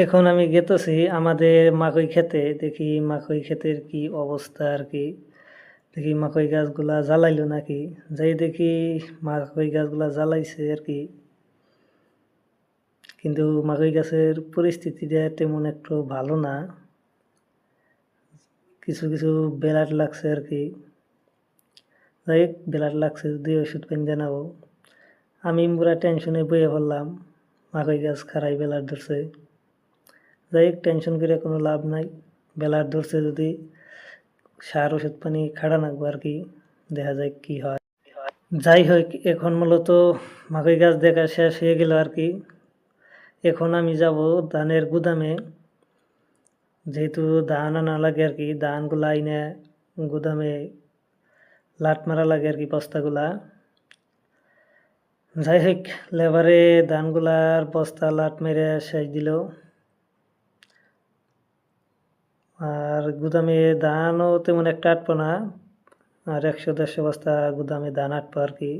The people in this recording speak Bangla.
এখন আমি গেতেছি আমাদের মাকই খেতে, দেখি মাকই ক্ষেতের কি অবস্থা আর কি। দেখি মাকই গাছগুলা জ্বালাইলো নাকি। যাই দেখি মাকই গাছগুলা জ্বালাইছে আর কি। কিন্তু মাকই গাছের পরিস্থিতিটা তেমন একটু ভালো না, কিছু কিছু বেলাট লাগছে আর কি। যাই হোক, বেলাট লাগছে যদি ওষুধ পানি জানাবো। আমি পুরা টেনশনে বয়ে পড়লাম, মাকই গাছ খারাই বেলাট ধরছে। যাই হোক, টেনশন করে কোনো লাভ নাই, বেলাট ধরছে যদি সার ওষুধ পানি খাড়া নাকবো আর কি, দেখা যায় কি হয়। যাই হোক, এখন মূলত মাকই গাছ দেখা শেষ হয়ে গেল আর কি। এখন আমি যাব ধানের গুদামে, যেহেতু ধান আনা লাগে আর কি। ধানগুলা আইনে গুদামে লাট মারা লাগে আর কি, বস্তাগুলা। যাই হোক, লেবারে ধানগুলার বস্তা লাট মেরে শেষ দিল। আর গুদামে ধানও তেমন একটা আটবো না, আর 100-150 বস্তা গুদামে ধান আটবো আর কি।